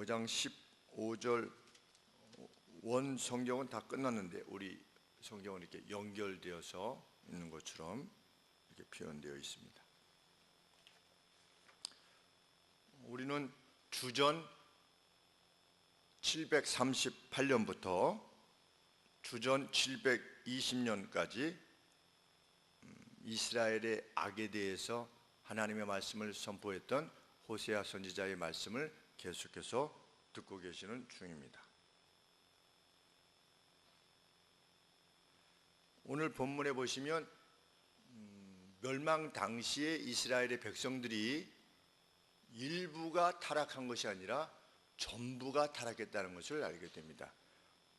5장 15절 원 성경은 다 끝났는데 우리 성경은 이렇게 연결되어서 있는 것처럼 이렇게 표현되어 있습니다. 우리는 주전 738년부터 주전 720년까지 이스라엘의 악에 대해서 하나님의 말씀을 선포했던 호세아 선지자의 말씀을 계속해서 듣고 계시는 중입니다. 오늘 본문에 보시면 멸망 당시에 이스라엘의 백성들이 일부가 타락한 것이 아니라 전부가 타락했다는 것을 알게 됩니다.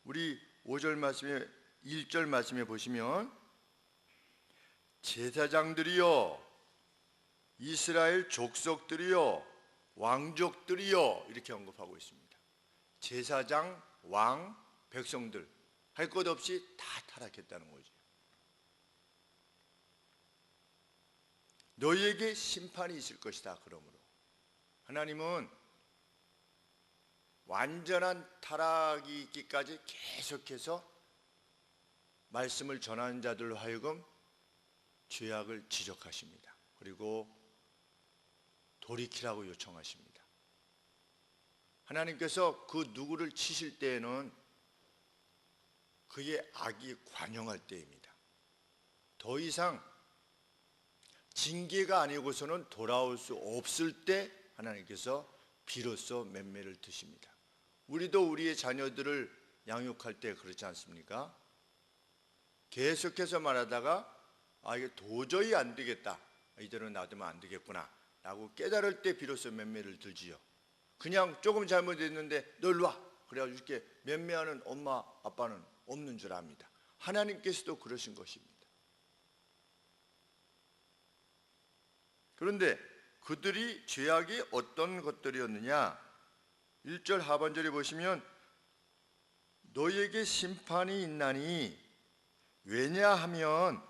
우리 5절 말씀에 1절 말씀에 보시면 제사장들이여 이스라엘 족속들이여 왕족들이여 이렇게 언급하고 있습니다. 제사장, 왕, 백성들 할 것 없이 다 타락했다는 거죠. 너희에게 심판이 있을 것이다. 그러므로 하나님은 완전한 타락이 있기까지 계속해서 말씀을 전하는 자들로 하여금 죄악을 지적하십니다. 그리고 돌이키라고 요청하십니다. 하나님께서 그 누구를 치실 때에는 그의 악이 관영할 때입니다. 더 이상 징계가 아니고서는 돌아올 수 없을 때 하나님께서 비로소 맹매를 드십니다. 우리도 우리의 자녀들을 양육할 때 그렇지 않습니까? 계속해서 말하다가 이게 도저히 안 되겠다, 이대로 놔두면 안 되겠구나 라고 깨달을 때 비로소 맹매를 들지요. 그냥 조금 잘못했는데 너 일로 와 그래가지고 이렇게 맹매하는 엄마 아빠는 없는 줄 압니다. 하나님께서도 그러신 것입니다. 그런데 그들이 죄악이 어떤 것들이었느냐? 1절 하반절에 보시면 너희에게 심판이 있나니 왜냐하면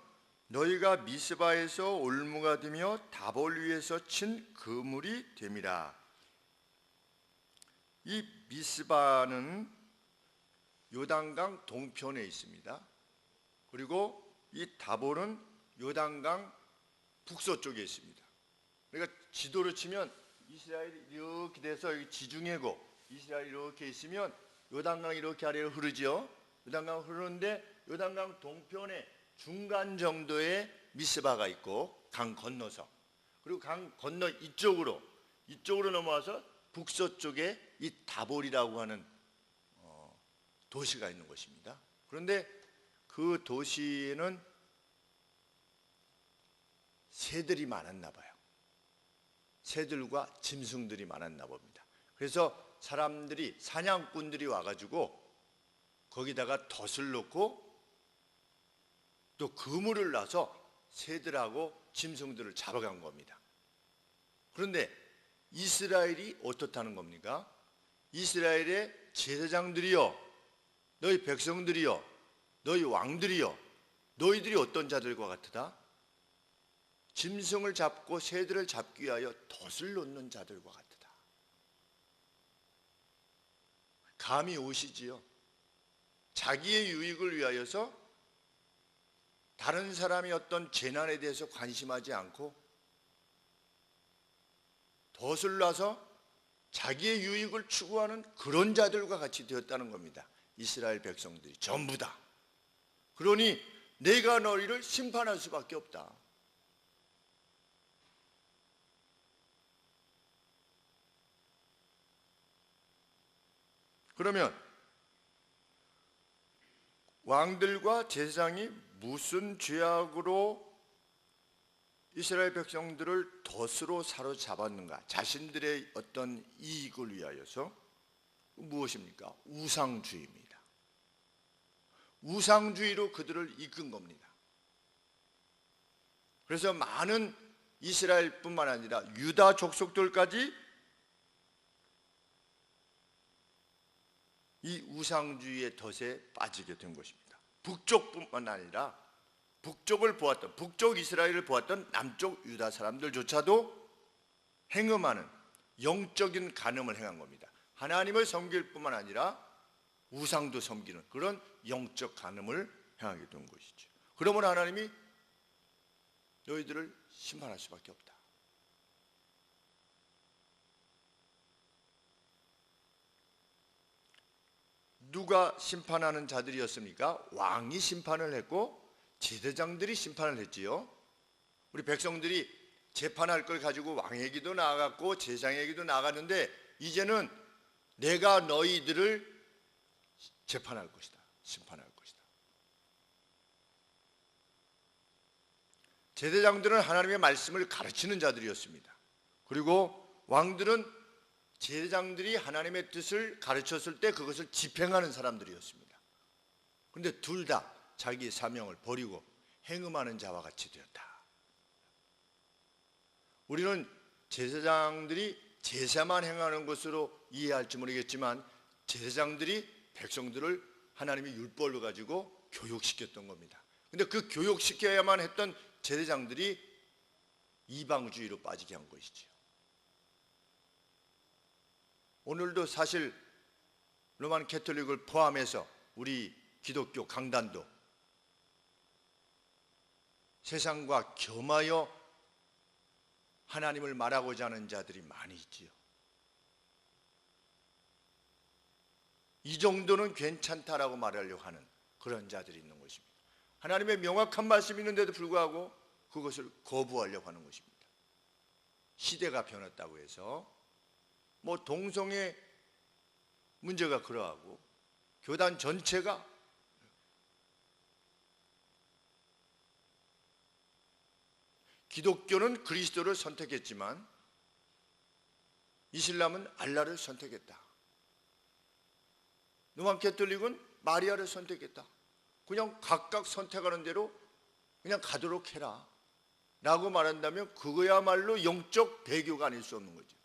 너희가 미스바에서 올무가 되며 다볼 위에서 친 그물이 됨이라. 이 미스바는 요단강 동편에 있습니다. 그리고 이 다볼은 요단강 북서쪽에 있습니다. 그러니까 지도로 치면 이스라엘이 이렇게 돼서 여기 지중해고 이스라엘이 이렇게 있으면 요단강이 이렇게 아래로 흐르죠. 요단강 흐르는데 요단강 동편에 중간 정도의 미스바가 있고 강 건너서, 그리고 강 건너 이쪽으로 넘어와서 북서쪽에 이 다볼이라고 하는 도시가 있는 것입니다. 그런데 그 도시에는 새들이 많았나 봐요. 새들과 짐승들이 많았나 봅니다. 그래서 사람들이, 사냥꾼들이 와가지고 거기다가 덫을 놓고 또 그물을 놔서 새들하고 짐승들을 잡아간 겁니다. 그런데 이스라엘이 어떻다는 겁니까? 이스라엘의 제사장들이여, 너희 백성들이여, 너희 왕들이여, 너희들이 어떤 자들과 같으다? 짐승을 잡고 새들을 잡기 위하여 덫을 놓는 자들과 같으다. 감이 오시지요. 자기의 유익을 위하여서 다른 사람이 어떤 재난에 대해서 관심하지 않고 덫을 놔서 자기의 유익을 추구하는 그런 자들과 같이 되었다는 겁니다. 이스라엘 백성들이 전부 다. 그러니 내가 너희를 심판할 수밖에 없다. 그러면 왕들과 제사장이 무슨 죄악으로 이스라엘 백성들을 덫으로 사로잡았는가? 자신들의 어떤 이익을 위하여서. 무엇입니까? 우상주의입니다. 우상주의로 그들을 이끈 겁니다. 그래서 많은 이스라엘뿐만 아니라 유다 족속들까지 이 우상주의의 덫에 빠지게 된 것입니다. 북쪽뿐만 아니라 북쪽을 보았던, 북쪽 이스라엘을 보았던 남쪽 유다 사람들조차도 행음하는 영적인 간음을 행한 겁니다. 하나님을 섬길 뿐만 아니라 우상도 섬기는 그런 영적 간음을 행하게 된 것이죠. 그러므로 하나님이 너희들을 심판할 수밖에 없다. 누가 심판하는 자들이었습니까? 왕이 심판을 했고 제사장들이 심판을 했지요. 우리 백성들이 재판할 걸 가지고 왕에게도 나아갔고 제사장에게도 나아갔는데 이제는 내가 너희들을 재판할 것이다. 심판할 것이다. 제사장들은 하나님의 말씀을 가르치는 자들이었습니다. 그리고 왕들은 제사장들이 하나님의 뜻을 가르쳤을 때 그것을 집행하는 사람들이었습니다. 그런데 둘 다 자기의 사명을 버리고 행음하는 자와 같이 되었다. 우리는 제사장들이 제사만 행하는 것으로 이해할지 모르겠지만 제사장들이 백성들을 하나님의 율법을 가지고 교육시켰던 겁니다. 그런데 그 교육시켜야만 했던 제사장들이 이방주의로 빠지게 한 것이지요. 오늘도 사실 로만 캐톨릭을 포함해서 우리 기독교 강단도 세상과 겸하여 하나님을 말하고자 하는 자들이 많이 있지요. 이 정도는 괜찮다라고 말하려고 하는 그런 자들이 있는 것입니다. 하나님의 명확한 말씀이 있는데도 불구하고 그것을 거부하려고 하는 것입니다. 시대가 변했다고 해서 뭐 동성애 문제가 그러하고 교단 전체가 기독교는 그리스도를 선택했지만 이슬람은 알라를 선택했다. 로만 캐톨릭은 마리아를 선택했다. 그냥 각각 선택하는 대로 그냥 가도록 해라 라고 말한다면 그거야말로 영적 배교가 아닐 수 없는 거죠.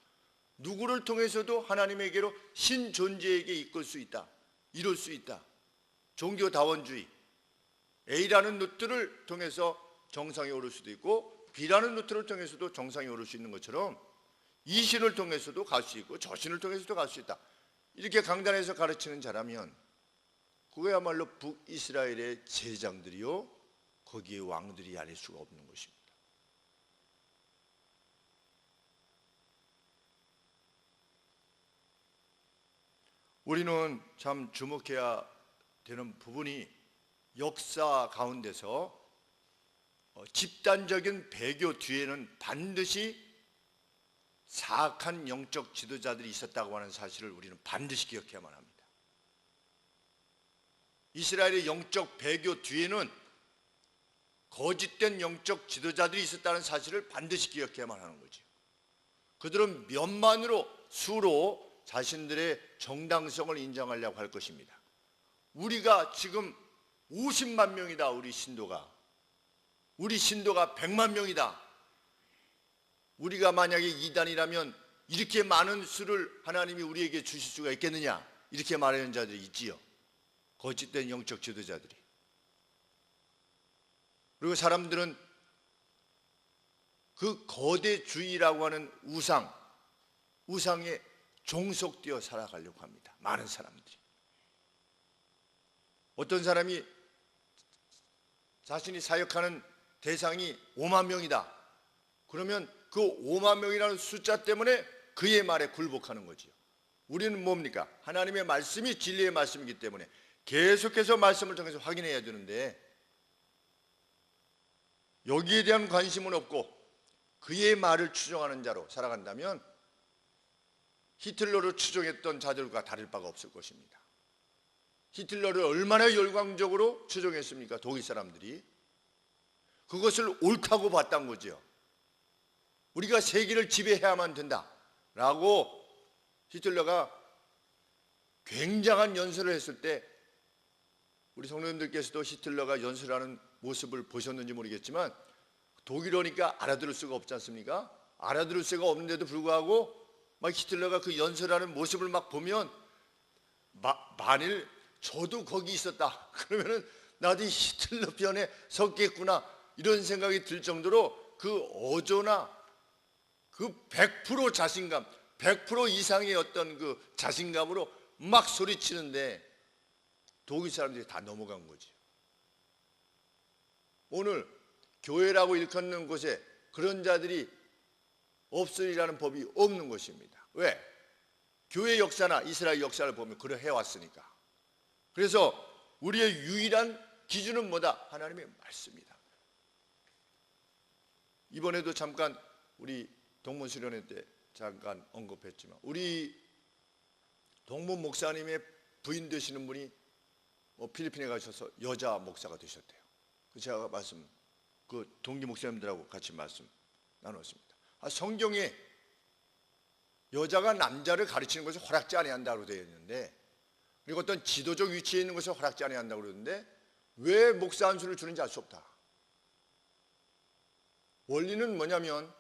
누구를 통해서도 하나님에게로 신존재에게 이끌 수 있다. 이룰 수 있다. 종교다원주의 A라는 루트를 통해서 정상에 오를 수도 있고 B라는 루트를 통해서도 정상에 오를 수 있는 것처럼 이 신을 통해서도 갈 수 있고 저 신을 통해서도 갈 수 있다. 이렇게 강단에서 가르치는 자라면 그거야말로 북이스라엘의 제장들이요 거기에 왕들이 아닐 수가 없는 것입니다. 우리는 참 주목해야 되는 부분이 역사 가운데서 집단적인 배교 뒤에는 반드시 사악한 영적 지도자들이 있었다고 하는 사실을 우리는 반드시 기억해야만 합니다. 이스라엘의 영적 배교 뒤에는 거짓된 영적 지도자들이 있었다는 사실을 반드시 기억해야만 하는 거죠. 그들은 몇만으로 수로 자신들의 정당성을 인정하려고 할 것입니다. 우리가 지금 50만 명이다. 우리 신도가 100만 명이다. 우리가 만약에 이단이라면 이렇게 많은 수를 하나님이 우리에게 주실 수가 있겠느냐 이렇게 말하는 자들이 있지요. 거짓된 영적 지도자들이. 그리고 사람들은 그 거대주의라고 하는 우상에 종속되어 살아가려고 합니다. 많은 사람들이. 어떤 사람이 자신이 사역하는 대상이 5만 명이다. 그러면 그 5만 명이라는 숫자 때문에 그의 말에 굴복하는 거지요. 우리는 뭡니까? 하나님의 말씀이 진리의 말씀이기 때문에 계속해서 말씀을 통해서 확인해야 되는데 여기에 대한 관심은 없고 그의 말을 추종하는 자로 살아간다면 히틀러를 추종했던 자들과 다를 바가 없을 것입니다. 히틀러를 얼마나 열광적으로 추종했습니까? 독일 사람들이. 그것을 옳다고 봤던 거죠. 우리가 세계를 지배해야만 된다라고 히틀러가 굉장한 연설을 했을 때 우리 성도님들께서도 히틀러가 연설하는 모습을 보셨는지 모르겠지만 독일어니까 알아들을 수가 없지 않습니까? 알아들을 수가 없는데도 불구하고 막 히틀러가 그 연설하는 모습을 막 보면 만일 저도 거기 있었다 그러면은 나도 히틀러 편에 섰겠구나 이런 생각이 들 정도로 그 어조나 그 100% 자신감 100% 이상의 어떤 그 자신감으로 막 소리치는데 독일 사람들이 다 넘어간 거지. 오늘 교회라고 일컫는 곳에 그런 자들이 없으리라는 법이 없는 것입니다. 왜? 교회 역사나 이스라엘 역사를 보면 그래 해왔으니까. 그래서 우리의 유일한 기준은 뭐다? 하나님의 말씀이다. 이번에도 잠깐 우리 동문수련회 때 잠깐 언급했지만 우리 동문 목사님의 부인 되시는 분이 필리핀에 가셔서 여자 목사가 되셨대요. 제가 그 동기 목사님들하고 같이 말씀 나눴습니다. 성경에 여자가 남자를 가르치는 것을 허락지 아니한다고 되어 있는데, 그리고 어떤 지도적 위치에 있는 것을 허락지 아니한다고 그러는데 왜 목사 한 수를 주는지 알 수 없다. 원리는 뭐냐면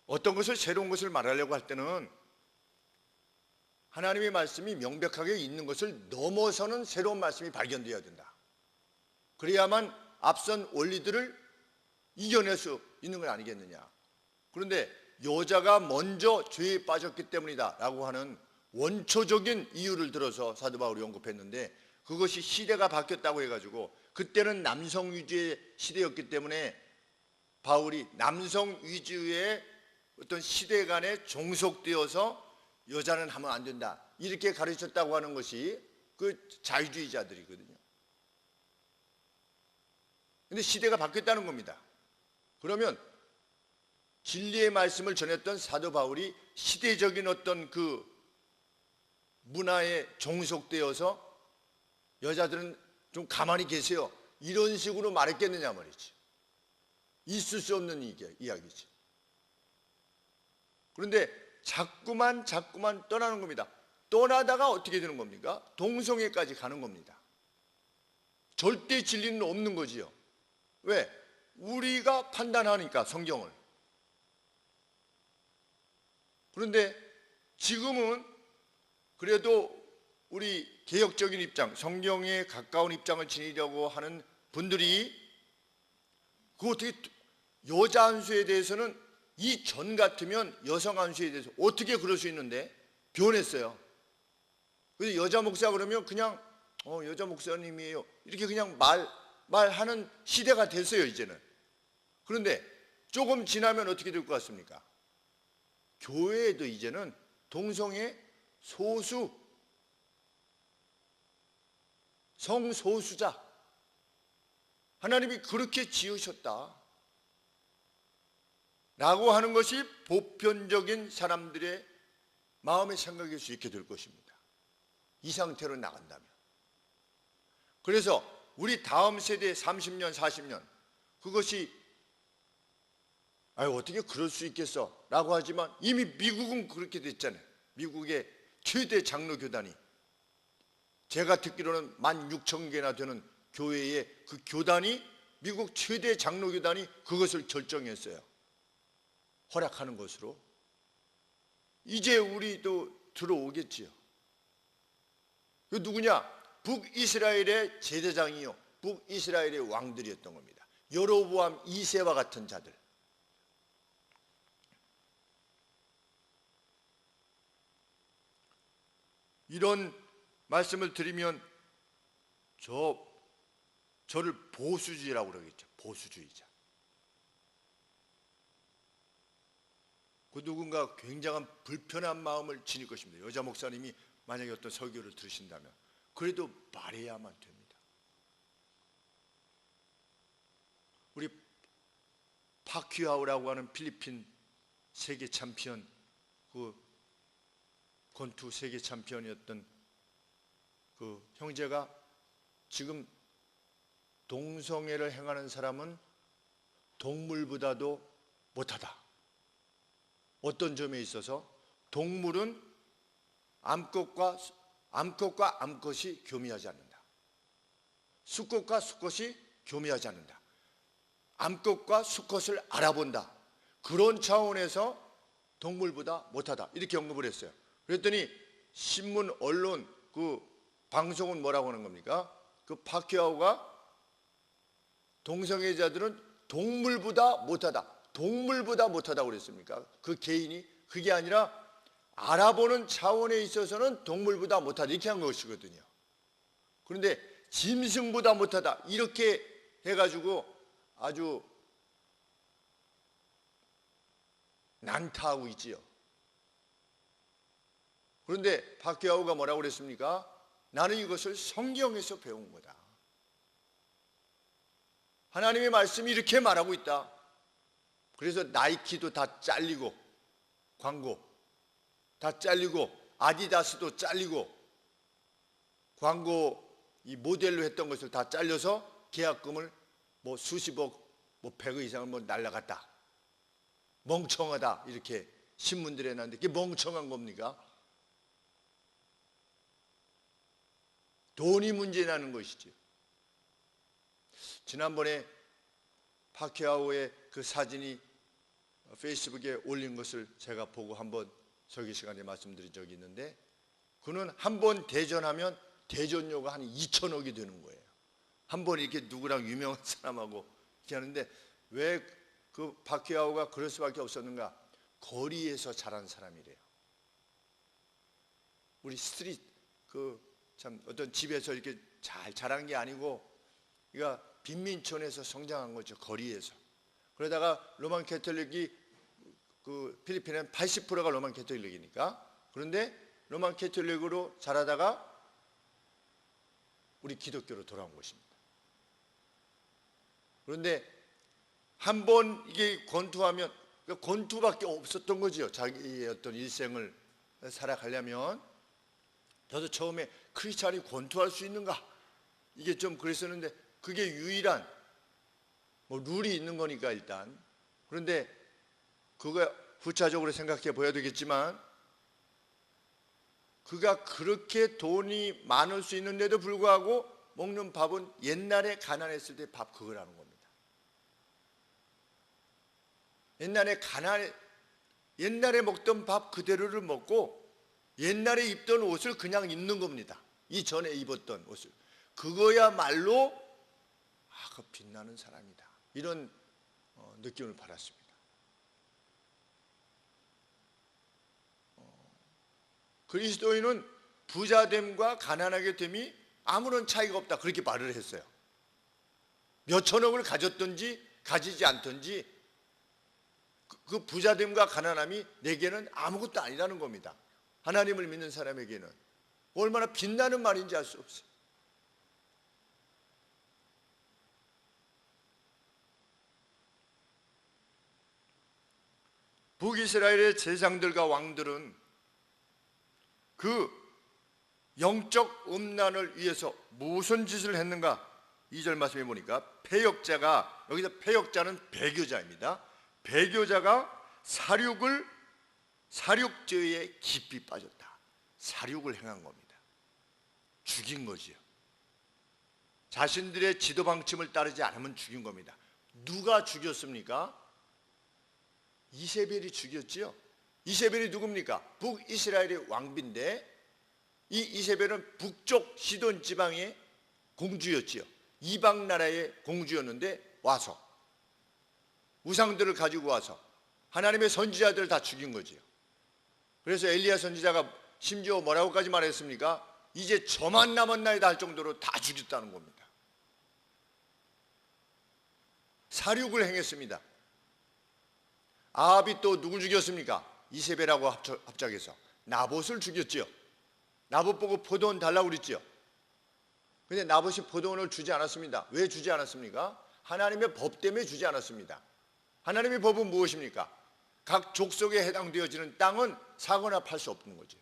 어떤 것을 새로운 것을 말하려고 할 때는 하나님의 말씀이 명백하게 있는 것을 넘어서는 새로운 말씀이 발견되어야 된다. 그래야만 앞선 원리들을 이겨낼 수 있는 건 아니겠느냐. 그런데 여자가 먼저 죄에 빠졌기 때문이다 라고 하는 원초적인 이유를 들어서 사도 바울이 언급했는데, 그것이 시대가 바뀌었다고 해가지고 그때는 남성 위주의 시대였기 때문에 바울이 남성 위주의 어떤 시대간에 종속되어서 여자는 하면 안 된다 이렇게 가르쳤다고 하는 것이 그 자유주의자들이거든요. 근데 시대가 바뀌었다는 겁니다. 그러면 진리의 말씀을 전했던 사도 바울이 시대적인 어떤 그 문화에 종속되어서 여자들은 좀 가만히 계세요 이런 식으로 말했겠느냐 말이지. 있을 수 없는 이야기지. 그런데 자꾸만 떠나는 겁니다. 떠나다가 어떻게 되는 겁니까? 동성애까지 가는 겁니다. 절대 진리는 없는 거지요. 왜? 우리가 판단하니까 성경을. 그런데 지금은 그래도 우리 개혁적인 입장, 성경에 가까운 입장을 지니려고 하는 분들이 그 어떻게 여자 안수에 대해서는 이전 같으면 여성 안수에 대해서 어떻게 그럴 수 있는데 변했어요. 그래서 여자 목사 그러면 그냥 여자 목사님이에요 이렇게 그냥 말하는 시대가 됐어요 이제는. 그런데 조금 지나면 어떻게 될 것 같습니까? 교회에도 이제는 동성애 소수, 성소수자 하나님이 그렇게 지으셨다 라고 하는 것이 보편적인 사람들의 마음의 생각일 수 있게 될 것입니다. 이 상태로 나간다면. 그래서 우리 다음 세대 30년 40년 그것이 어떻게 그럴 수 있겠어 라고 하지만 이미 미국은 그렇게 됐잖아요. 미국의 최대 장로교단이 제가 듣기로는 16,000개나 되는 교회의 그 교단이 미국 최대 장로교단이 그것을 결정했어요. 허락하는 것으로. 이제 우리도 들어오겠지요. 그 누구냐? 북이스라엘의 제사장이요 북이스라엘의 왕들이었던 겁니다. 여로보암 2세와 같은 자들. 이런 말씀을 드리면 저를 보수주의라고 그러겠죠. 보수주의자. 그 누군가 굉장한 불편한 마음을 지닐 것입니다. 여자 목사님이 만약에 어떤 설교를 들으신다면 그래도 말해야만 됩니다. 우리 파퀴아우라고 하는 필리핀 세계 챔피언, 그 권투 세계 챔피언이었던 그 형제가 지금 동성애를 행하는 사람은 동물보다도 못하다. 어떤 점에 있어서 동물은 암컷과 암컷이 교미하지 않는다. 수컷과 수컷이 교미하지 않는다. 암컷과 수컷을 알아본다. 그런 차원에서 동물보다 못하다. 이렇게 언급을 했어요. 그랬더니 신문, 언론, 그 방송은 뭐라고 하는 겁니까? 그 파키아오가 동성애자들은 동물보다 못하다. 동물보다 못하다고 그랬습니까? 그 개인이 그게 아니라 알아보는 차원에 있어서는 동물보다 못하다 이렇게 한 것이거든요. 그런데 짐승보다 못하다 이렇게 해가지고 아주 난타하고 있지요. 그런데 박해아우가 뭐라고 그랬습니까? 나는 이것을 성경에서 배운 거다. 하나님의 말씀이 이렇게 말하고 있다. 그래서 나이키도 다 잘리고, 광고 다 잘리고, 아디다스도 잘리고, 광고 이 모델로 했던 것을 다 잘려서 계약금을 뭐 수십억, 뭐 100억 이상을 뭐 날라갔다. 멍청하다 이렇게 신문들에 났는데 그게 멍청한 겁니까? 돈이 문제라는 것이죠. 지난번에 파키아오의 그 사진이 페이스북에 올린 것을 제가 보고 한번 설교 시간에 말씀드린 적이 있는데, 그는 한 번 대전하면 대전료가 한 2천억이 되는 거예요. 한 번 이렇게 누구랑 유명한 사람하고 이렇게 하는데 왜 그 파키아오가 그럴 수밖에 없었는가? 거리에서 자란 사람이래요. 우리 스트릿 참 어떤 집에서 이렇게 잘 자란 게 아니고, 그러니까 빈민촌에서 성장한 거죠. 거리에서. 그러다가 로만 캐톨릭이 그 필리핀은 80%가 로만 캐톨릭이니까, 그런데 로만 캐톨릭으로 자라다가 우리 기독교로 돌아온 것입니다. 그런데 한번 이게 권투하면 권투밖에 없었던 거지요. 자기의 어떤 일생을 살아가려면. 저도 처음에 크리스찬이 권투할 수 있는가 이게 좀 그랬었는데, 그게 유일한 뭐 룰이 있는 거니까 일단. 그런데 그거 후차적으로 생각해 보여야 되겠지만, 그가 그렇게 돈이 많을 수 있는데도 불구하고 먹는 밥은 옛날에 가난했을 때 밥 그거라는 겁니다. 옛날에 먹던 밥 그대로를 먹고 옛날에 입던 옷을 그냥 입는 겁니다. 이전에 입었던 옷을. 그거야말로 그 빛나는 사람이다. 이런 느낌을 받았습니다. 그리스도인은 부자됨과 가난하게 됨이 아무런 차이가 없다. 그렇게 말을 했어요. 몇 천억을 가졌든지 가지지 않든지 그 부자됨과 가난함이 내게는 아무것도 아니라는 겁니다. 하나님을 믿는 사람에게는 얼마나 빛나는 말인지 알 수 없어요. 북이스라엘의 제사장들과 왕들은 그 영적 음란을 위해서 무슨 짓을 했는가? 2절 말씀해 보니까 패역자가, 여기서 패역자는 배교자입니다. 배교자가 사륙죄에 깊이 빠졌다. 사륙을 행한 겁니다. 죽인 거지요. 자신들의 지도 방침을 따르지 않으면 죽인 겁니다. 누가 죽였습니까? 이세벨이 죽였지요. 이세벨이 누굽니까? 북이스라엘의 왕비인데, 이 이세벨은 북쪽 시돈 지방의 공주였지요. 이방 나라의 공주였는데 와서 우상들을 가지고 와서 하나님의 선지자들을 다 죽인 거지요. 그래서 엘리야 선지자가 심지어 뭐라고까지 말했습니까? 이제 저만 남았나이다 할 정도로 다 죽였다는 겁니다. 사륙을 행했습니다. 아합이 또 누굴 죽였습니까? 이세벨하고 합작해서 나봇을 죽였지요. 나봇 보고 포도원 달라고 그랬지요. 근데 나봇이 포도원을 주지 않았습니다. 왜 주지 않았습니까? 하나님의 법 때문에 주지 않았습니다. 하나님의 법은 무엇입니까? 각 족속에 해당되어지는 땅은 사거나 팔 수 없는 거죠.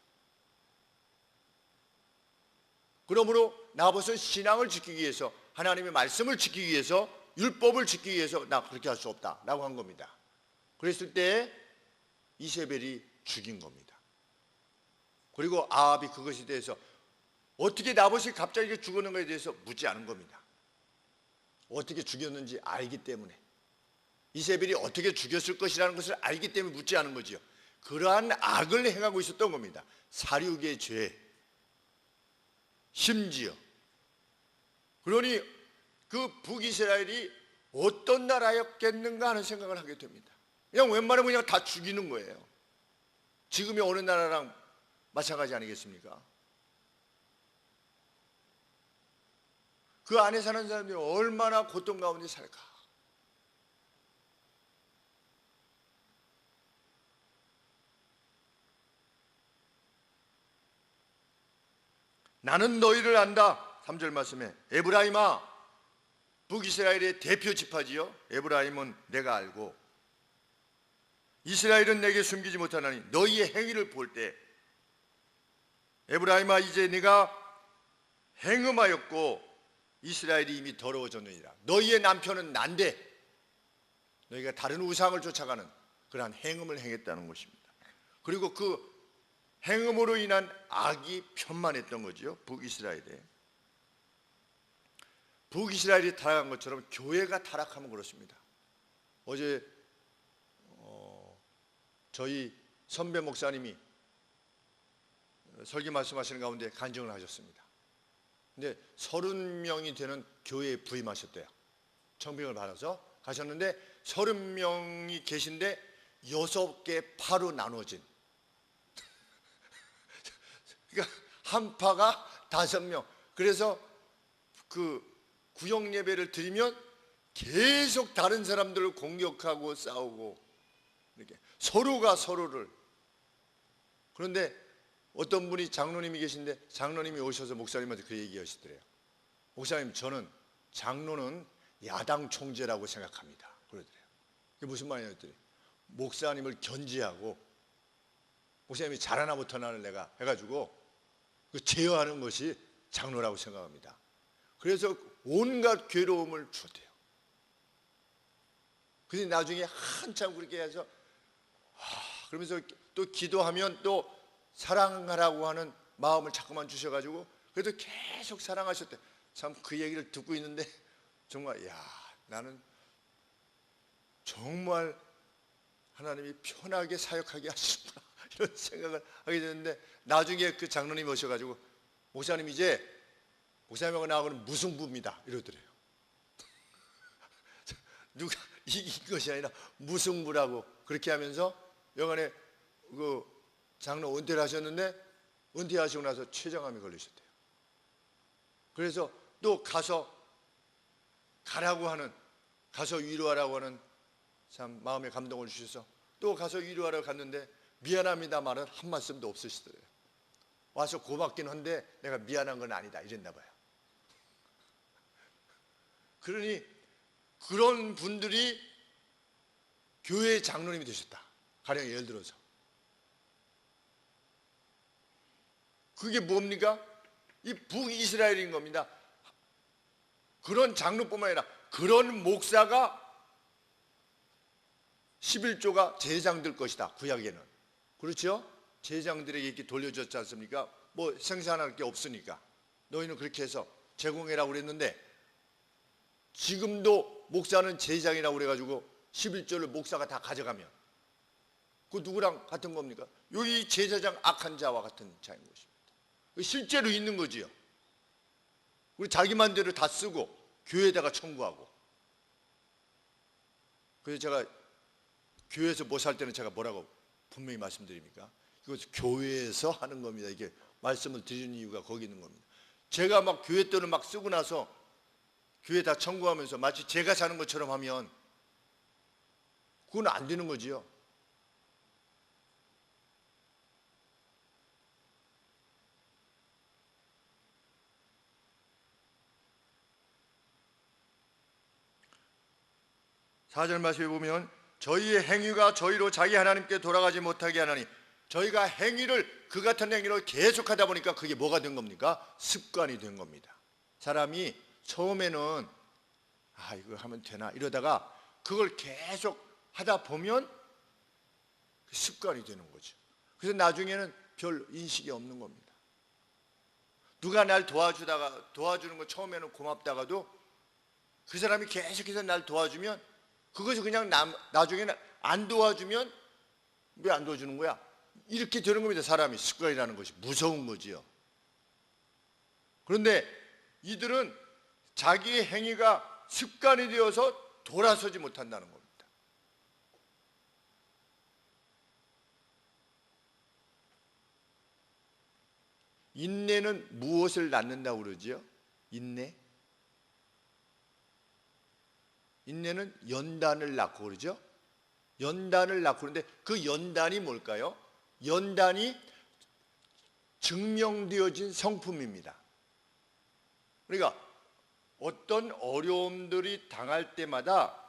그러므로 나봇은 신앙을 지키기 위해서, 하나님의 말씀을 지키기 위해서, 율법을 지키기 위해서 나 그렇게 할 수 없다라고 한 겁니다. 그랬을 때 이세벨이 죽인 겁니다. 그리고 아합이 그것에 대해서 어떻게 나봇이 갑자기 죽었는가에 대해서 묻지 않은 겁니다. 어떻게 죽였는지 알기 때문에, 이세벨이 어떻게 죽였을 것이라는 것을 알기 때문에 묻지 않은 거지요. 그러한 악을 행하고 있었던 겁니다. 사륙의 죄. 심지어 그러니 그 북이스라엘이 어떤 나라였겠는가 하는 생각을 하게 됩니다. 그냥 웬만하면 그냥 다 죽이는 거예요. 지금의 어느 나라랑 마찬가지 아니겠습니까? 그 안에 사는 사람들이 얼마나 고통 가운데 살까? 나는 너희를 안다. 3절 말씀에 에브라임아, 북이스라엘의 대표 지파지요. 에브라임은 내가 알고 이스라엘은 내게 숨기지 못하나니 너희의 행위를 볼 때 에브라임아, 이제 네가 행음하였고 이스라엘이 이미 더러워졌느니라. 너희의 남편은 난데 너희가 다른 우상을 쫓아가는 그러한 행음을 행했다는 것입니다. 그리고 그 행음으로 인한 악이 편만했던 거죠. 북이스라엘이 타락한 것처럼 교회가 타락하면 그렇습니다. 어제 저희 선배 목사님이 설교 말씀하시는 가운데 간증을 하셨습니다. 근데 30명이 되는 교회에 부임하셨대요. 청빙을 받아서 가셨는데 30명이 계신데 6개 파로 나눠진, 그러니까 한 파가 5명. 그래서 그 구역 예배를 드리면 계속 다른 사람들을 공격하고 싸우고 이렇게 서로가 서로를. 그런데 어떤 분이 장로님이 계신데 장로님이 오셔서 목사님한테 그 얘기 하시더래요. 목사님, 저는 장로는 야당 총재라고 생각합니다. 그러더래요. 그게 무슨 말이냐고 했더니 목사님을 견제하고 목사님이 잘하나 못하나를 내가 해가지고 그 제어하는 것이 장로라고 생각합니다. 그래서 온갖 괴로움을 주었대요. 그래서 나중에 한참 그렇게 해서 그러면서 또 기도하면 또 사랑하라고 하는 마음을 자꾸만 주셔가지고 그래도 계속 사랑하셨대. 참 그 얘기를 듣고 있는데 정말 나는 정말 하나님이 편하게 사역하게 하시구나 이런 생각을 하게 되는데, 나중에 그 장로님이 오셔가지고 목사님, 이제 목사님하고 나하고는 무승부입니다 이러더래요. 누가 이긴 것이 아니라 무승부라고 그렇게 하면서 여간에 그 장로 은퇴를 하셨는데 은퇴하시고 나서 췌장암에 걸리셨대요. 그래서 또 가서 가라고 하는, 가서 위로하라고 하는 참 마음의 감동을 주셔서 또 가서 위로하러 갔는데 미안합니다 말은 한 말씀도 없으시더래요. 와서 고맙긴 한데 내가 미안한 건 아니다 이랬나 봐요. 그러니 그런 분들이 교회의 장로님이 되셨다. 가령 예를 들어서 그게 뭡니까? 이 북이스라엘인 겁니다. 그런 장로뿐만 아니라 그런 목사가 11조가 제장들 것이다. 구약에는 그렇죠? 제장들에게 이렇게 돌려줬지 않습니까? 뭐 생산할 게 없으니까 너희는 그렇게 해서 제공해라고 그랬는데, 지금도 목사는 제장이라고 그래가지고 11조를 목사가 다 가져가면 그 누구랑 같은 겁니까? 여기 제사장 악한 자와 같은 자인 것입니다. 실제로 있는 거지요. 우리 자기 맘대로 다 쓰고 교회에다가 청구하고. 그래서 제가 교회에서 뭐 살 때는 제가 뭐라고 분명히 말씀드립니까? 이것은 교회에서 하는 겁니다. 이게 말씀을 드리는 이유가 거기 있는 겁니다. 제가 막 교회 돈을 막 쓰고 나서 교회 다 청구하면서 마치 제가 사는 것처럼 하면 그건 안 되는 거지요. 사절 말씀에 보면 저희의 행위가 저희로 자기 하나님께 돌아가지 못하게 하나니, 저희가 행위를 그 같은 행위를 계속하다 보니까 그게 뭐가 된 겁니까? 습관이 된 겁니다. 사람이 처음에는 이거 하면 되나 이러다가 그걸 계속 하다 보면 습관이 되는 거죠. 그래서 나중에는 별 인식이 없는 겁니다. 누가 날 도와주는 거 처음에는 고맙다가도 그 사람이 계속해서 날 도와주면 그것이 그냥 나중에는 안 도와주면 왜 안 도와주는 거야? 이렇게 되는 겁니다. 사람이 습관이라는 것이 무서운 거지요. 그런데 이들은 자기의 행위가 습관이 되어서 돌아서지 못한다는 겁니다. 인내는 무엇을 낳는다고 그러지요? 인내? 인내는 연단을 낳고 그러죠? 연단을 낳고 그러는데 그 연단이 뭘까요? 연단이 증명되어진 성품입니다. 그러니까 어떤 어려움들이 당할 때마다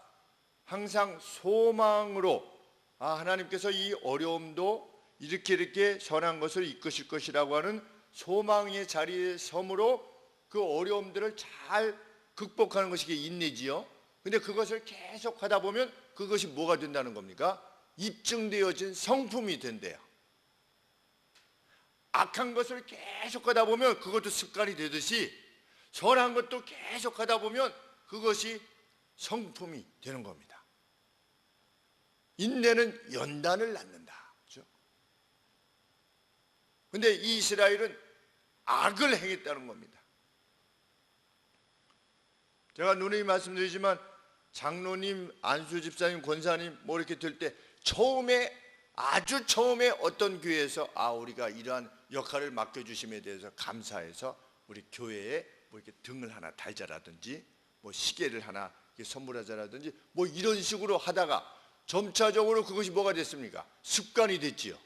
항상 소망으로 하나님께서 이 어려움도 이렇게 선한 것을 이끄실 것이라고 하는 소망의 자리에 섬으로 그 어려움들을 잘 극복하는 것이 인내지요. 근데 그것을 계속 하다 보면 그것이 뭐가 된다는 겁니까? 입증되어진 성품이 된대요. 악한 것을 계속 하다 보면 그것도 습관이 되듯이 선한 것도 계속 하다 보면 그것이 성품이 되는 겁니다. 인내는 연단을 낳는다. 그렇죠? 근데 이 이스라엘은 악을 행했다는 겁니다. 제가 누누이 말씀드리지만 장로님, 안수 집사님, 권사님 뭐 이렇게 될 때 아주 처음에 어떤 교회에서 우리가 이러한 역할을 맡겨주심에 대해서 감사해서 우리 교회에 뭐 이렇게 등을 하나 달자라든지 뭐 시계를 하나 선물하자라든지 뭐 이런 식으로 하다가 점차적으로 그것이 뭐가 됐습니까? 습관이 됐지요.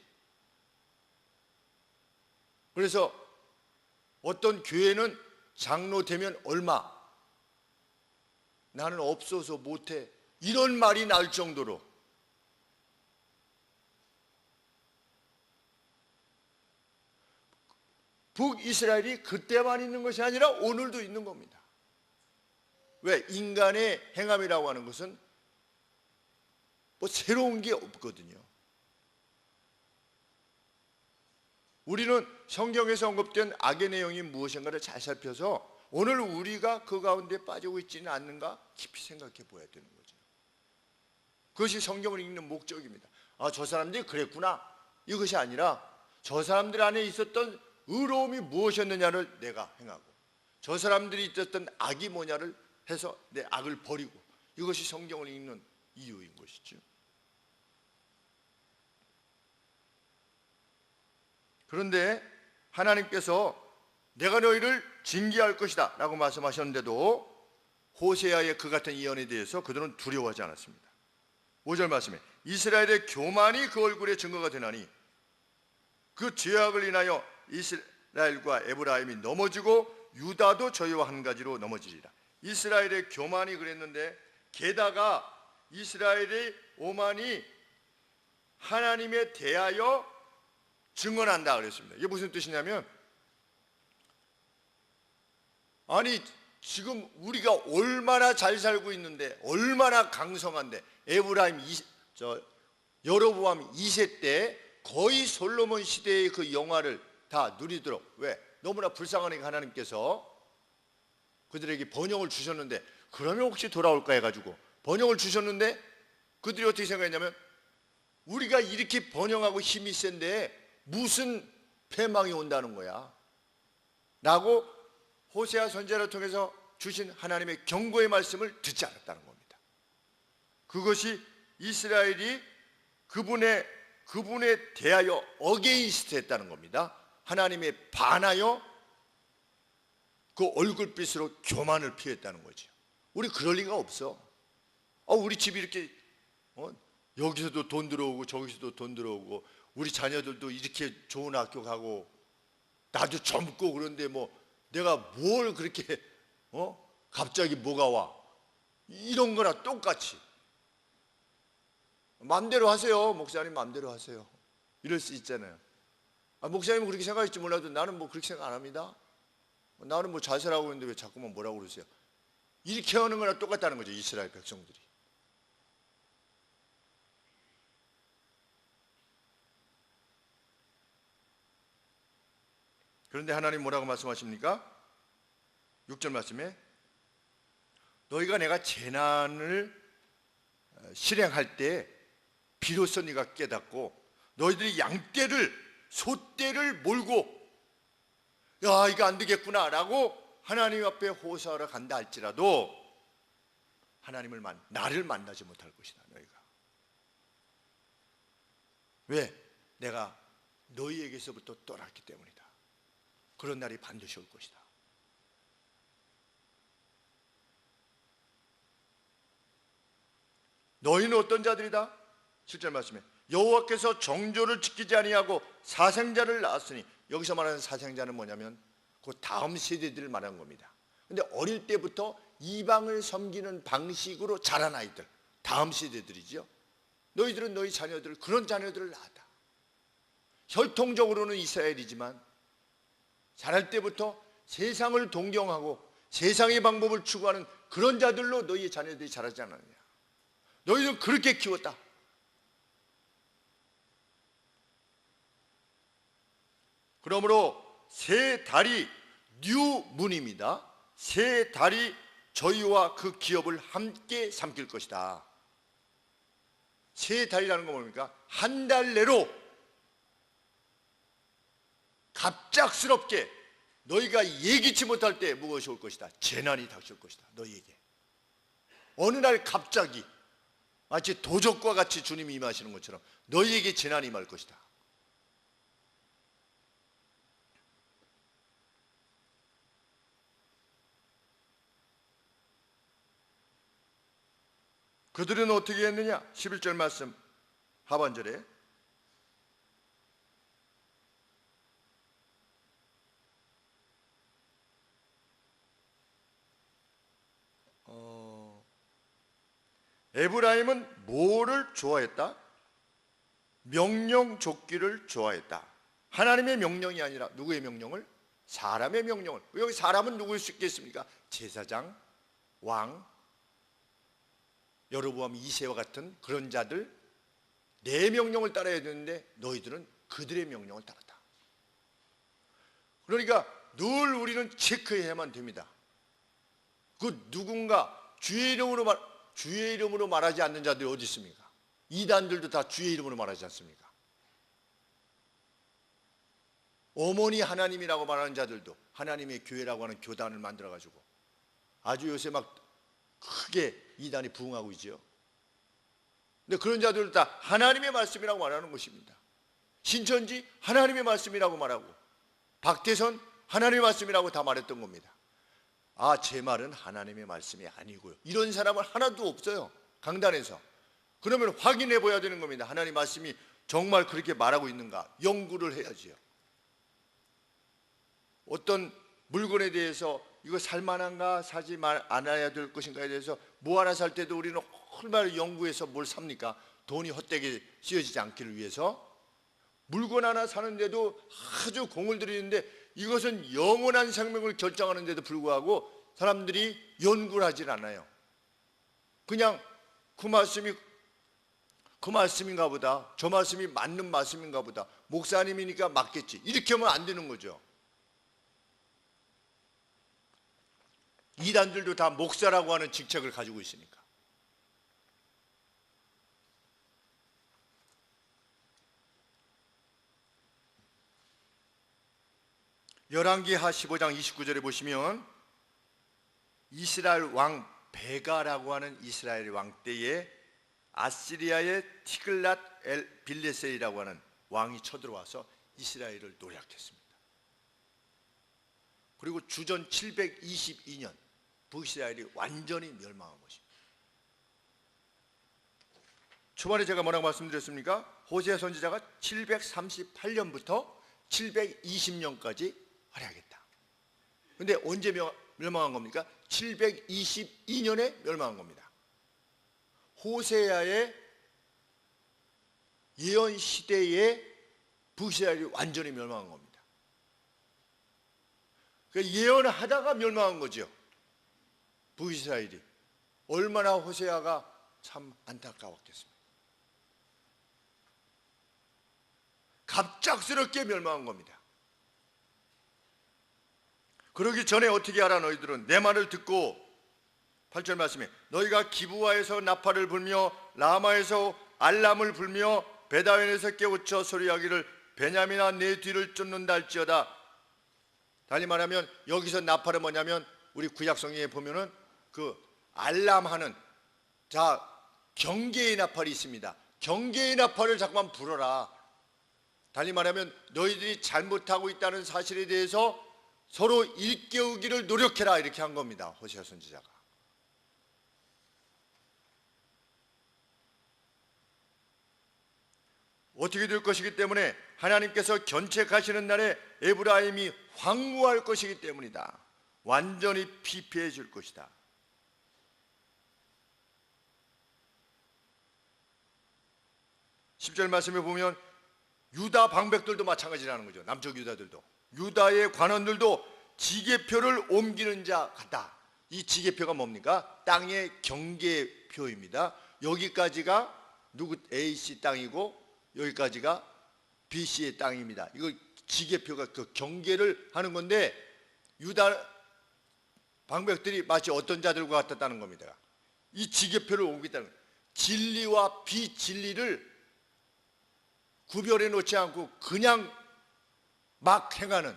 그래서 어떤 교회는 장로 되면 얼마, 나는 없어서 못해, 이런 말이 나올 정도로 북이스라엘이 그때만 있는 것이 아니라 오늘도 있는 겁니다. 왜? 인간의 행함이라고 하는 것은 뭐 새로운 게 없거든요. 우리는 성경에서 언급된 악의 내용이 무엇인가를 잘 살펴서 오늘 우리가 그 가운데 빠지고 있지는 않는가 깊이 생각해 보아야 되는 거죠. 그것이 성경을 읽는 목적입니다. 저 사람들이 그랬구나, 이것이 아니라 저 사람들 안에 있었던 의로움이 무엇이었느냐를 내가 행하고 저 사람들이 있었던 악이 뭐냐를 해서 내 악을 버리고, 이것이 성경을 읽는 이유인 것이죠. 그런데 하나님께서 내가 너희를 징계할 것이다 라고 말씀하셨는데도 호세아의 그 같은 예언에 대해서 그들은 두려워하지 않았습니다. 5절 말씀에 이스라엘의 교만이 그 얼굴에 증거가 되나니 그 죄악을 인하여 이스라엘과 에브라임이 넘어지고 유다도 저희와 한 가지로 넘어지리라. 이스라엘의 교만이 그랬는데 게다가 이스라엘의 오만이 하나님에 대하여 증언한다 그랬습니다. 이게 무슨 뜻이냐면, 아니 지금 우리가 얼마나 잘 살고 있는데, 얼마나 강성한데, 에브라임 여로보암 2세 때 거의 솔로몬 시대의 그 영화를 다 누리도록, 왜? 너무나 불쌍하니까 하나님께서 그들에게 번영을 주셨는데, 그러면 혹시 돌아올까 해가지고 번영을 주셨는데 그들이 어떻게 생각했냐면, 우리가 이렇게 번영하고 힘이 센데 무슨 패망이 온다는 거야 라고 호세아 선지자를 통해서 주신 하나님의 경고의 말씀을 듣지 않았다는 겁니다. 그것이 이스라엘이 그분에 대하여 어게인스트 했다는 겁니다. 하나님에 반하여 그 얼굴빛으로 교만을 피했다는 거죠. 우리 그럴 리가 없어. 우리 집이 이렇게 여기서도 돈 들어오고 저기서도 돈 들어오고, 우리 자녀들도 이렇게 좋은 학교 가고, 나도 젊고 그런데 뭐 내가 뭘 그렇게 갑자기 뭐가 와, 이런 거나 똑같이 마음대로 하세요. 목사님 마음대로 하세요. 이럴 수 있잖아요. 목사님은 그렇게 생각할지 몰라도 나는 뭐 그렇게 생각 안 합니다. 나는 뭐 잘 살아가고 있는데 왜 자꾸만 뭐라고 그러세요? 이렇게 하는 거나 똑같다는 거죠, 이스라엘 백성들이. 그런데 하나님 뭐라고 말씀하십니까? 6절 말씀에 너희가 내가 재난을 실행할 때 비로소 네가 깨닫고 너희들이 양떼를 소떼를 몰고 야 이거 안 되겠구나 라고 하나님 앞에 호소하러 간다 할지라도 나를 만나지 못할 것이다. 너희가 왜? 내가 너희에게서부터 떠났기 때문이다. 그런 날이 반드시 올 것이다. 너희는 어떤 자들이다? 7절 말씀에 여호와께서 정조를 지키지 아니하고 사생자를 낳았으니, 여기서 말하는 사생자는 뭐냐면 그 다음 세대들을 말하는 겁니다. 근데 어릴 때부터 이방을 섬기는 방식으로 자란 아이들, 다음 세대들이죠. 너희들은 너희 자녀들, 그런 자녀들을 낳았다. 혈통적으로는 이스라엘이지만 자랄 때부터 세상을 동경하고 세상의 방법을 추구하는 그런 자들로 너희의 자녀들이 자라지 않았느냐. 너희는 그렇게 키웠다. 그러므로 새 달이 뉴문입니다. 새 달이 저희와 그 기업을 함께 삼킬 것이다. 새 달이라는 건 뭡니까? 한 달 내로 갑작스럽게 너희가 예기치 못할 때 무엇이 올 것이다? 재난이 닥칠 것이다. 너희에게 어느 날 갑자기 마치 도적과 같이 주님이 임하시는 것처럼 너희에게 재난이 임할 것이다. 그들은 어떻게 했느냐? 11절 말씀 하반절에 에브라임은 뭐를 좋아했다? 명령 줬기를 좋아했다. 하나님의 명령이 아니라 누구의 명령을? 사람의 명령을. 여기 사람은 누구일 수 있겠습니까? 제사장, 왕, 여로보암 2세와 같은 그런 자들, 내 명령을 따라야 되는데 너희들은 그들의 명령을 따랐다. 그러니까 늘 우리는 체크해야만 됩니다. 그 누군가 주의 이름으로 말하지 않는 자들이 어디 있습니까? 이단들도 다 주의 이름으로 말하지 않습니까? 어머니 하나님이라고 말하는 자들도 하나님의 교회라고 하는 교단을 만들어가지고 아주 요새 막 크게 이단이 부흥하고 있죠. 근데 그런 자들도 다 하나님의 말씀이라고 말하는 것입니다. 신천지 하나님의 말씀이라고 말하고, 박태선 하나님의 말씀이라고 다 말했던 겁니다. 아, 제 말은 하나님의 말씀이 아니고요. 이런 사람은 하나도 없어요, 강단에서. 그러면 확인해 봐야 되는 겁니다. 하나님 말씀이 정말 그렇게 말하고 있는가 연구를 해야지요. 어떤 물건에 대해서 이거 살만한가 사지 않아야 될 것인가에 대해서 뭐 하나 살 때도 우리는 얼마나 연구해서 뭘 삽니까? 돈이 헛되게 쓰여지지 않기를 위해서. 물건 하나 사는데도 아주 공을 들이는데 이것은 영원한 생명을 결정하는데도 불구하고 사람들이 연구를 하질 않아요. 그냥 그 말씀인가 보다, 저 말씀이 맞는 말씀인가 보다, 목사님이니까 맞겠지, 이렇게 하면 안 되는 거죠. 이단들도 다 목사라고 하는 직책을 가지고 있으니까. 열왕기하 15장 29절에 보시면 이스라엘 왕 베가라고 하는 이스라엘 왕 때에 아시리아의 티글랏 엘 빌레셀이라고 하는 왕이 쳐들어와서 이스라엘을 노략했습니다. 그리고 주전 722년 북이스라엘이 완전히 멸망한 것입니다. 초반에 제가 뭐라고 말씀드렸습니까? 호세아 선지자가 738년부터 720년까지 활약했다. 근데 언제 멸망한 겁니까? 722년에 멸망한 겁니다. 호세아의 예언 시대에 북이스라엘이 완전히 멸망한 겁니다. 예언을 하다가 멸망한 거죠. 북이스라엘이. 얼마나 호세아가 참 안타까웠겠습니까? 갑작스럽게 멸망한 겁니다. 그러기 전에 어떻게 하라? 너희들은 내 말을 듣고, 8절 말씀에 너희가 기브아에서 나팔을 불며 라마에서 알람을 불며 베다웬에서 깨우쳐 소리하기를 베냐민아 내 뒤를 쫓는다 할지어다. 달리 말하면 여기서 나팔은 뭐냐면 우리 구약성경에 보면은 그 알람하는, 자, 경계의 나팔이 있습니다. 경계의 나팔을 자꾸만 불어라. 달리 말하면 너희들이 잘못하고 있다는 사실에 대해서 서로 일깨우기를 노력해라, 이렇게 한 겁니다. 호세아 선지자가. 어떻게 될 것이기 때문에 하나님께서 견책하시는 날에 에브라임이 황무할 것이기 때문이다. 완전히 피폐해질 것이다. 10절 말씀에 보면 유다 방백들도 마찬가지라는 거죠. 남쪽 유다들도. 유다의 관원들도 지계표를 옮기는 자 같다. 이 지계표가 뭡니까? 땅의 경계표입니다. 여기까지가 누구 A씨 땅이고 여기까지가 B씨의 땅입니다. 이거 지계표가 그 경계를 하는 건데, 유다 방백들이 마치 어떤 자들과 같았다는 겁니다. 이 지계표를 옮기다는 거예요. 진리와 비진리를 구별해 놓지 않고 그냥 막 행하는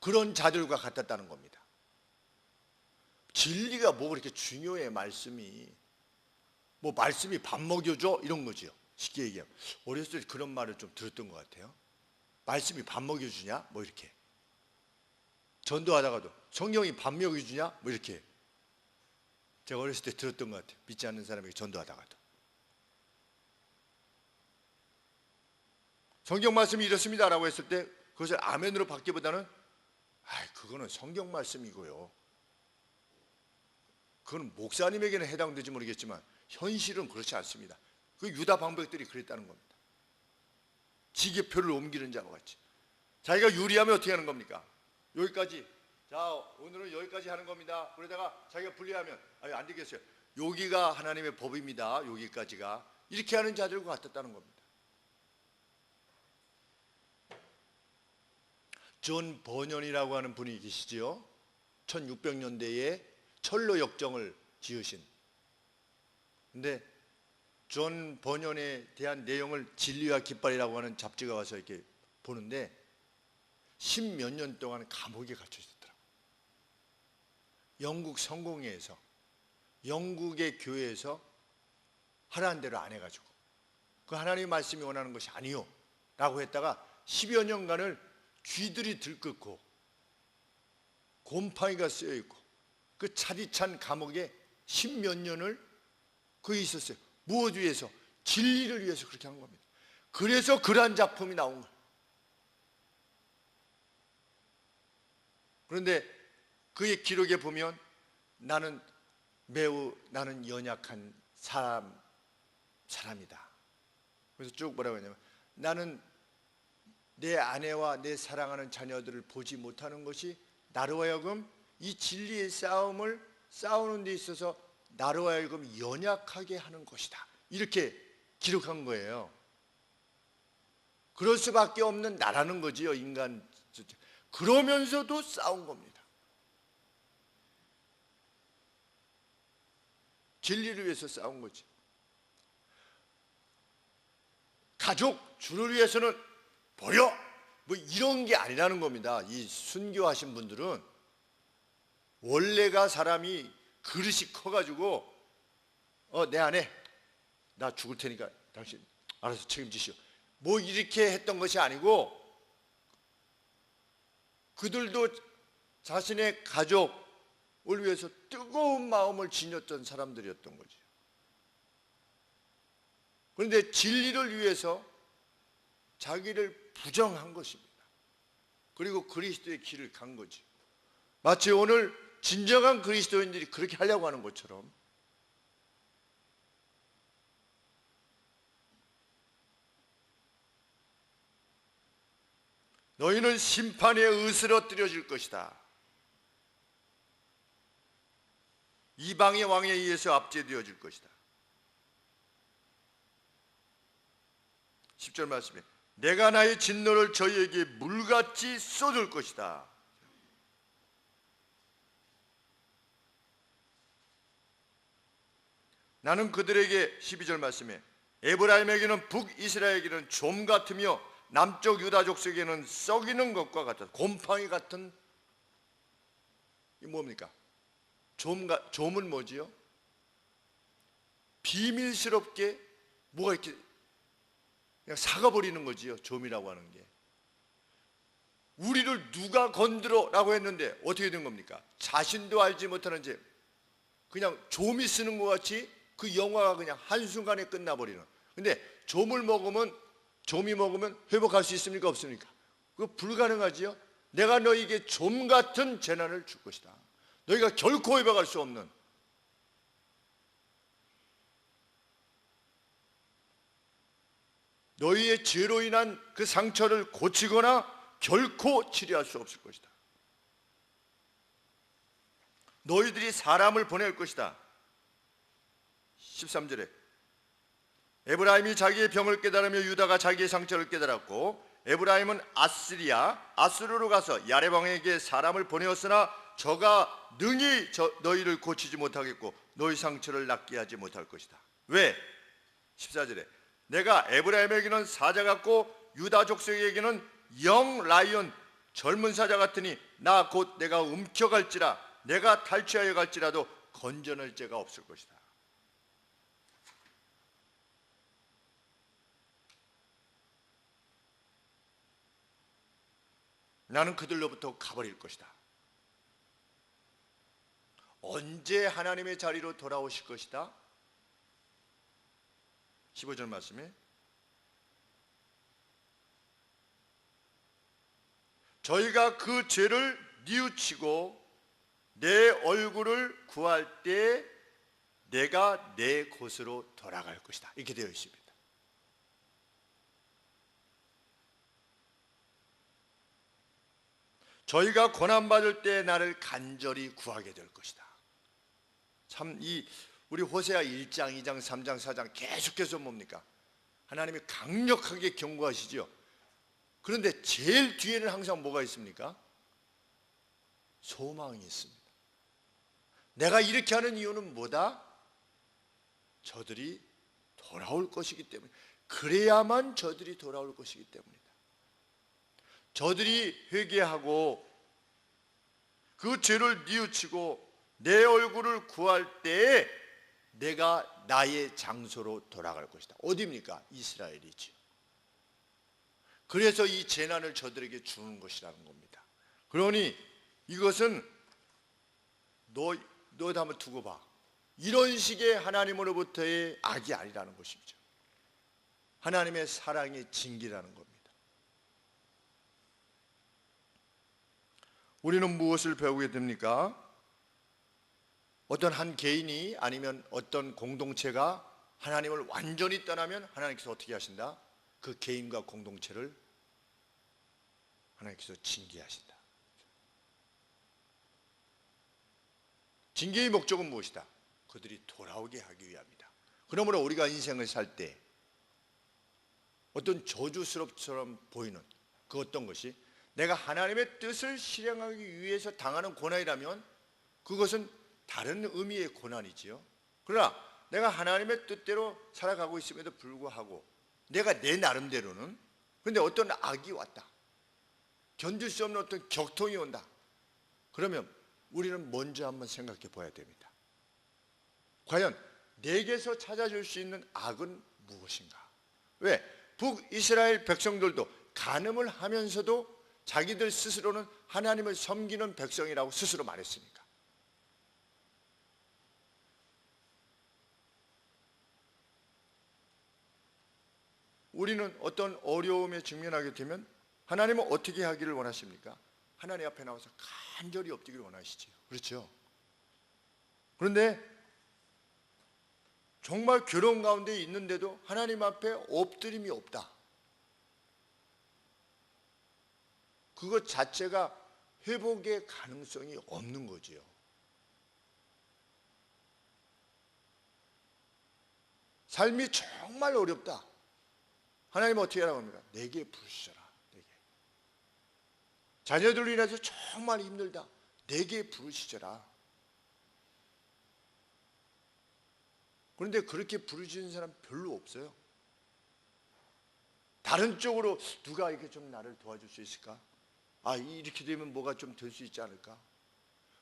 그런 자들과 같았다는 겁니다. 진리가 뭐 그렇게 중요해? 말씀이 뭐 말씀이 밥 먹여줘? 이런 거죠. 쉽게 얘기하면 어렸을 때 그런 말을 좀 들었던 것 같아요. 말씀이 밥 먹여주냐? 뭐 이렇게 전도하다가도 성경이 밥 먹여주냐? 뭐 이렇게 제가 어렸을 때 들었던 것 같아요. 믿지 않는 사람에게 전도하다가도. 성경 말씀이 이렇습니다 라고 했을 때 그것을 아멘으로 받기보다는 그거는 성경 말씀이고요, 그건 목사님에게는 해당되지 모르겠지만 현실은 그렇지 않습니다. 그 유다 방백들이 그랬다는 겁니다. 지계표를 옮기는 자와 같이. 자기가 유리하면 어떻게 하는 겁니까? 여기까지, 자 오늘은 여기까지 하는 겁니다. 그러다가 자기가 불리하면 안 되겠어요, 여기가 하나님의 법입니다, 여기까지가. 이렇게 하는 자들과 같았다는 겁니다. 존 버년이라고 하는 분이 계시지요. 1600년대에 철로 역정을 지으신. 근데 존 버년에 대한 내용을 진리와 깃발이라고 하는 잡지가 와서 이렇게 보는데 10몇 년 동안 감옥에 갇혀 있었더라고요. 영국 성공회에서, 영국의 교회에서 하라는 대로 안 해가지고, 그 하나님의 말씀이 원하는 것이 아니요 라고 했다가 10여 년간을 쥐들이 들끓고 곰팡이가 쓰여있고 그 차디찬 감옥에 10몇 년을 거기 있었어요. 무엇 위해서? 진리를 위해서 그렇게 한 겁니다. 그래서 그러한 작품이 나온 거예요. 그런데 그의 기록에 보면 나는 연약한 사람이다. 그래서 쭉 뭐라고 했냐면, 나는 내 아내와 내 사랑하는 자녀들을 보지 못하는 것이 나로 하여금 이 진리의 싸움을 싸우는 데 있어서 나로 하여금 연약하게 하는 것이다. 이렇게 기록한 거예요. 그럴 수밖에 없는 나라는 거지요, 인간. 그러면서도 싸운 겁니다. 진리를 위해서 싸운 거지. 가족, 주를 위해서는 버려! 뭐 이런 게 아니라는 겁니다. 이 순교하신 분들은 원래가 사람이 그릇이 커가지고 내 아내 나 죽을 테니까 당신 알아서 책임지시오, 뭐 이렇게 했던 것이 아니고, 그들도 자신의 가족을 위해서 뜨거운 마음을 지녔던 사람들이었던 거죠. 그런데 진리를 위해서 자기를 부정한 것입니다. 그리고 그리스도의 길을 간 거지. 마치 오늘 진정한 그리스도인들이 그렇게 하려고 하는 것처럼. 너희는 심판에 으스러뜨려질 것이다. 이방의 왕에 의해서 압제되어질 것이다. 10절 말씀에 내가 나의 진노를 저희에게 물같이 쏟을 것이다. 나는 그들에게 12절 말씀에 에브라임에게는 북이스라엘에게는 좀 같으며 남쪽 유다 족속에게는 썩이는 것과 같다. 곰팡이 같은, 이 뭡니까? 좀은 뭐지요? 비밀스럽게 뭐가 이렇게 그냥 사가버리는 거지요, 좀이라고 하는 게. 우리를 누가 건드려라고 했는데 어떻게 된 겁니까? 자신도 알지 못하는 죄. 그냥 좀이 쓰는 것 같이 그 영화가 그냥 한순간에 끝나버리는. 근데 좀이 먹으면 회복할 수 있습니까? 없습니까? 그거 불가능하지요. 내가 너에게 좀 같은 재난을 줄 것이다. 너희가 결코 회복할 수 없는. 너희의 죄로 인한 그 상처를 고치거나 결코 치료할 수 없을 것이다. 너희들이 사람을 보낼 것이다. 13절에 에브라임이 자기의 병을 깨달으며 유다가 자기의 상처를 깨달았고 에브라임은 아스루로 가서 야레방에게 사람을 보내었으나 저가 능히 너희를 고치지 못하겠고 너희 상처를 낫게 하지 못할 것이다. 왜? 14절에 내가 에브라임에게는 사자 같고 유다 족속에게는 영 라이온 젊은 사자 같으니 나 곧 내가 움켜갈지라 내가 탈취하여 갈지라도 건져낼 죄가 없을 것이다. 나는 그들로부터 가버릴 것이다. 언제 하나님의 자리로 돌아오실 것이다? 15절 말씀에 저희가 그 죄를 뉘우치고 내 얼굴을 구할 때 내가 내 곳으로 돌아갈 것이다. 이렇게 되어 있습니다. 저희가 고난받을 때 나를 간절히 구하게 될 것이다. 참 우리 호세아 1장, 2장, 3장, 4장 계속해서 뭡니까? 하나님이 강력하게 경고하시죠. 그런데 제일 뒤에는 항상 뭐가 있습니까? 소망이 있습니다. 내가 이렇게 하는 이유는 뭐다? 저들이 돌아올 것이기 때문에, 그래야만 저들이 돌아올 것이기 때문이다. 저들이 회개하고 그 죄를 뉘우치고 내 얼굴을 구할 때에 내가 나의 장소로 돌아갈 것이다. 어디입니까? 이스라엘이죠. 그래서 이 재난을 저들에게 주는 것이라는 겁니다. 그러니 이것은 너 한번 두고 봐. 이런 식의 하나님으로부터의 악이 아니라는 것이죠. 하나님의 사랑의 징계라는 겁니다. 우리는 무엇을 배우게 됩니까? 어떤 한 개인이 아니면 어떤 공동체가 하나님을 완전히 떠나면 하나님께서 어떻게 하신다? 그 개인과 공동체를 하나님께서 징계하신다. 징계의 목적은 무엇이다? 그들이 돌아오게 하기 위함이다. 그러므로 우리가 인생을 살 때 어떤 저주스럽처럼 보이는 그 어떤 것이 내가 하나님의 뜻을 실행하기 위해서 당하는 고난이라면 그것은 다른 의미의 고난이지요. 그러나 내가 하나님의 뜻대로 살아가고 있음에도 불구하고 내가 내 나름대로는, 그런데 어떤 악이 왔다, 견딜 수 없는 어떤 격통이 온다, 그러면 우리는 먼저 한번 생각해 봐야 됩니다. 과연 내게서 찾아줄 수 있는 악은 무엇인가? 왜? 북이스라엘 백성들도 간음을 하면서도 자기들 스스로는 하나님을 섬기는 백성이라고 스스로 말했습니까? 우리는 어떤 어려움에 직면하게 되면 하나님은 어떻게 하기를 원하십니까? 하나님 앞에 나와서 간절히 엎드기를 원하시죠. 그렇죠? 그런데 정말 괴로운 가운데 있는데도 하나님 앞에 엎드림이 없다. 그것 자체가 회복의 가능성이 없는 거지요. 삶이 정말 어렵다. 하나님은 어떻게 하라고 합니까? 내게 부르시라. 내게. 자녀들로 인해서 정말 힘들다. 내게 부르시라. 그런데 그렇게 부르시는 사람 별로 없어요. 다른 쪽으로 누가 이렇게 좀 나를 도와줄 수 있을까? 이렇게 되면 뭐가 좀 될 수 있지 않을까?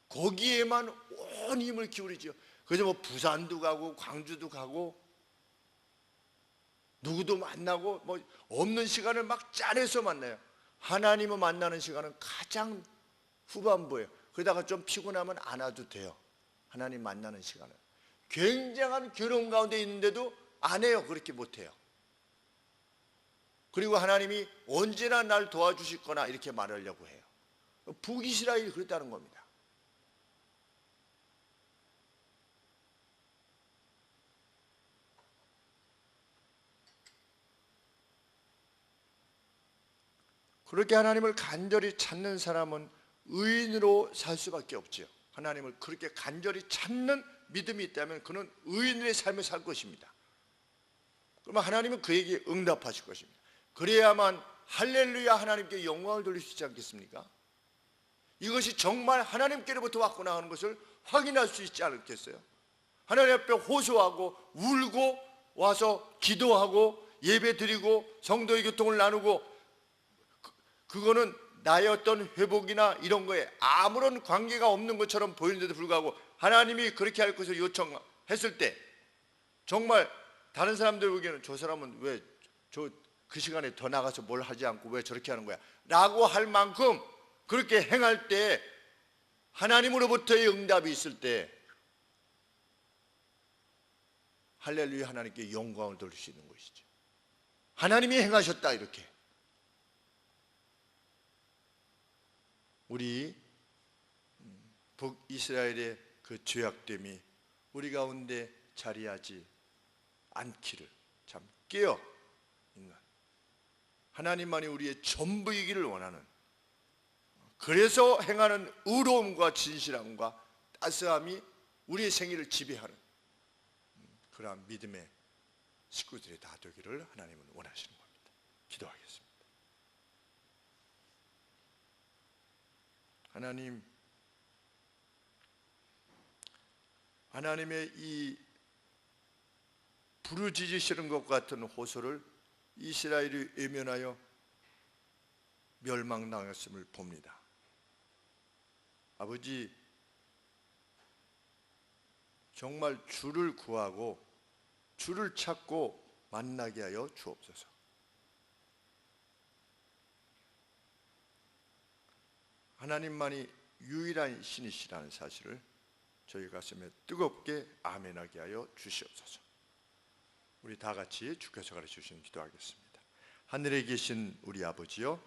거기에만 온 힘을 기울이죠. 그래서 뭐 부산도 가고 광주도 가고 누구도 만나고 뭐 없는 시간을 막 짜내서 만나요. 하나님을 만나는 시간은 가장 후반부예요. 그러다가 좀 피곤하면 안 와도 돼요. 하나님 만나는 시간은. 굉장한 괴로움 가운데 있는데도 안 해요. 그렇게 못해요. 그리고 하나님이 언제나 날 도와주실 거나 이렇게 말하려고 해요. 북이스라엘이 그랬다는 겁니다. 그렇게 하나님을 간절히 찾는 사람은 의인으로 살 수밖에 없지요. 하나님을 그렇게 간절히 찾는 믿음이 있다면 그는 의인의 삶을 살 것입니다. 그러면 하나님은 그에게 응답하실 것입니다. 그래야만 할렐루야 하나님께 영광을 돌릴 수 있지 않겠습니까? 이것이 정말 하나님께로부터 왔구나 하는 것을 확인할 수 있지 않겠어요? 하나님 앞에 호소하고 울고 와서 기도하고 예배 드리고 성도의 교통을 나누고 그거는 나의 어떤 회복이나 이런 거에 아무런 관계가 없는 것처럼 보이는데도 불구하고 하나님이 그렇게 할 것을 요청했을 때 정말 다른 사람들 보기에는 저 사람은 왜 그 시간에 더 나가서 뭘 하지 않고 왜 저렇게 하는 거야? 라고 할 만큼 그렇게 행할 때 하나님으로부터의 응답이 있을 때 할렐루야 하나님께 영광을 돌릴 수 있는 것이죠. 하나님이 행하셨다 이렇게. 우리 북이스라엘의 그 죄악됨이 우리 가운데 자리하지 않기를 참 깨어 있는 하나님만이 우리의 전부이기를 원하는 그래서 행하는 의로움과 진실함과 따스함이 우리의 생애를 지배하는 그러한 믿음의 식구들이 다 되기를 하나님은 원하시는 겁니다. 기도하겠습니다. 하나님의 이 부르짖으시는 것 같은 호소를 이스라엘이 외면하여 멸망당했음을 봅니다. 아버지, 정말 주를 구하고 주를 찾고 만나게 하여 주옵소서. 하나님만이 유일한 신이시라는 사실을 저희 가슴에 뜨겁게 아멘하게 하여 주시옵소서. 우리 다 같이 주께서 가르쳐 주시는 기도하겠습니다. 하늘에 계신 우리 아버지요,